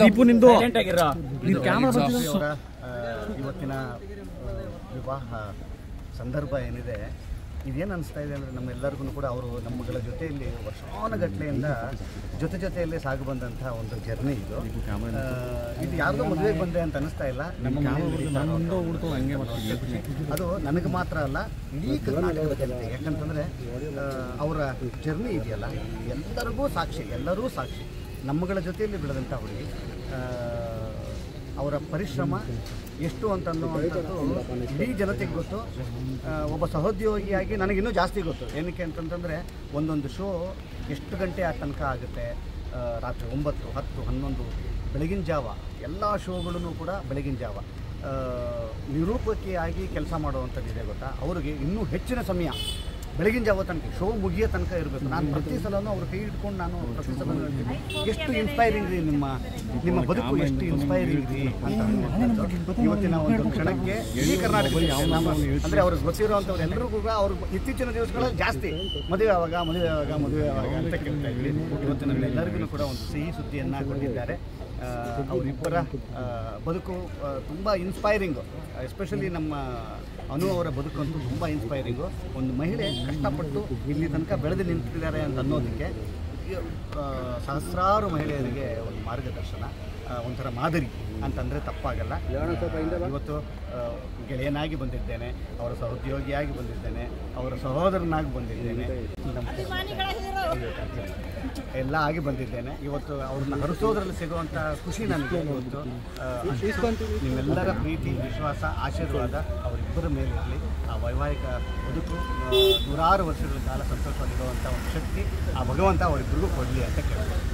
ದೀಪು ನಿಮ್ದು ಇವತ್ತಿನ ವಿವಾಹ ಸಂದರ್ಭ ಏನಿದೆ ಇದೇನು ಅನಿಸ್ತಾ ಇದೆ ಅಂದರೆ ನಮ್ಮೆಲ್ಲರಿಗೂ ಕೂಡ ಅವರು ನಮ್ಮಗಳ ಜೊತೆಯಲ್ಲಿ ವರ್ಷಾನುಗಟ್ಟಲೆಯಿಂದ ಜೊತೆಯಲ್ಲಿ ಸಾಗು ಬಂದಂಥ ಒಂದು ಜರ್ನಿ ಇದು. ಇದು ಯಾರಿಗೂ ಮದುವೆಗೆ ಬಂದೆ ಅಂತ ಅನಿಸ್ತಾ ಇಲ್ಲ. ಅದು ನನಗೆ ಮಾತ್ರ ಅಲ್ಲ, ಇಡೀ ಕರ್ನಾಟಕದ ಜನತೆ. ಯಾಕಂತಂದರೆ ಅವರ ಜರ್ನಿ ಇದೆಯಲ್ಲ, ಎಲ್ಲರಿಗೂ ಸಾಕ್ಷಿ, ಎಲ್ಲರೂ ಸಾಕ್ಷಿ. ನಮ್ಮಗಳ ಜೊತೆಯಲ್ಲಿ ಬೆಳೆದಂಥ ಹುಡುಗಿ, ಅವರ ಪರಿಶ್ರಮ ಎಷ್ಟು ಅಂತನ್ನುವಂಥದ್ದು ಇಡೀ ಜನತೆಗೆ ಗೊತ್ತು. ಒಬ್ಬ ಸಹೋದ್ಯೋಗಿಯಾಗಿ ನನಗಿನ್ನೂ ಜಾಸ್ತಿ ಗೊತ್ತು. ಏನಕ್ಕೆ ಅಂತಂತಂದರೆ ಒಂದೊಂದು ಶೋ ಎಷ್ಟು ಗಂಟೆ ಆ ತನಕ ಆಗುತ್ತೆ, ರಾತ್ರಿ 9, 10, 11 ಬೆಳಗಿನ ಜಾವ ಎಲ್ಲ ಶೋಗಳೂ ಕೂಡ ಬೆಳಗಿನ ಜಾವ ನಿರೂಪಕಿಯಾಗಿ ಕೆಲಸ ಮಾಡುವಂಥದ್ದಿದೆ ಗೊತ್ತಾ. ಅವ್ರಿಗೆ ಇನ್ನೂ ಹೆಚ್ಚಿನ ಸಮಯ ಬೆಳಗಿನ ಜಾವ ತನಕ ಶೋ ಮುಗಿಯೋ ತನಕ ಇರಬೇಕು. ನಾನು ಪ್ರತಿ ಸಲನೂ ಅವ್ರ ಕೈ ಇಟ್ಕೊಂಡು ನಾನು ಪ್ರತಿ ಸಲ ಹೇಳ್ತೀನಿ, ಎಷ್ಟು ಇನ್ಸ್ಪೈರಿಂಗ್ ರೀ ನಿಮ್ಮ ಬದುಕು, ಎಷ್ಟು ಇನ್ಸ್ಪೈರಿಂಗ್ ರೀ ಅಂತ. ಇವತ್ತಿನ ಒಂದು ಕ್ಷಣಕ್ಕೆ ಇಡೀ ಕರ್ನಾಟಕದಲ್ಲಿ ಅಂದರೆ ಅವ್ರಿಗೆ ಗೊತ್ತಿರೋವಂಥವ್ರು ಎಲ್ಲರಿಗೂ ಕೂಡ ಅವ್ರು ಇತ್ತೀಚಿನ ದಿವಸಗಳಲ್ಲಿ ಜಾಸ್ತಿ ಮದುವೆ ಆವಾಗ ಅಂತ ಕೇಳ್ತಾ ಇದ್ವಿ. ಇವತ್ತು ನಮ್ಮೆಲ್ಲರಿಗೂ ಕೂಡ ಒಂದು ಸಿಹಿ ಸುದ್ದಿಯನ್ನು ಕೊಟ್ಟಿದ್ದಾರೆ. ಅವರಿಬ್ಬರ ಬದುಕು ತುಂಬ ಇನ್ಸ್ಪೈರಿಂಗು. ಎಸ್ಪೆಷಲಿ ನಮ್ಮ ಅನು ಅವರ ಬದುಕಂತೂ ತುಂಬ ಇನ್ಸ್ಪೈರಿಂಗು. ಒಂದು ಮಹಿಳೆ ಕಷ್ಟಪಟ್ಟು ಇಲ್ಲಿ ತನಕ ಬೆಳೆದು ನಿಂತಿದ್ದಾರೆ ಅಂತ ಅನ್ನೋದಕ್ಕೆ ಸಹಸ್ರಾರು ಮಹಿಳೆಯರಿಗೆ ಒಂದು ಮಾರ್ಗದರ್ಶನ, ಒಂಥರ ಮಾದರಿ ಅಂತಂದರೆ ತಪ್ಪಾಗಲ್ಲ. ಇವತ್ತು ಗೆಳೆಯನಾಗಿ ಬಂದಿದ್ದೇನೆ, ಅವರ ಸಹೋದ್ಯೋಗಿಯಾಗಿ ಬಂದಿದ್ದೇನೆ, ಅವರ ಸಹೋದರನಾಗಿ ಬಂದಿದ್ದೇನೆ, ಎಲ್ಲ ಆಗಿ ಬಂದಿದ್ದೇನೆ. ಇವತ್ತು ಅವ್ರನ್ನ ಹರಿಸೋದ್ರಲ್ಲಿ ಸಿಗುವಂಥ ಖುಷಿ ನನಗೆ ಇವತ್ತು. ನಿಮ್ಮೆಲ್ಲರ ಪ್ರೀತಿ, ವಿಶ್ವಾಸ, ಆಶೀರ್ವಾದ ಅವರಿಬ್ಬರ ಮೇಲೆ ಇರಲಿ. ಆ ವೈವಾಹಿಕ ಬದುಕು ನೂರಾರು ವರ್ಷಗಳ ಕಾಲ ಸಂತೋಷವಾಗಿರುವಂಥ ಒಂದು ಶಕ್ತಿ ಆ ಭಗವಂತ ಅವರಿಬ್ಬರಿಗೂ ಕೊಡಲಿ ಅಂತ ಕೇಳ್ತೀನಿ.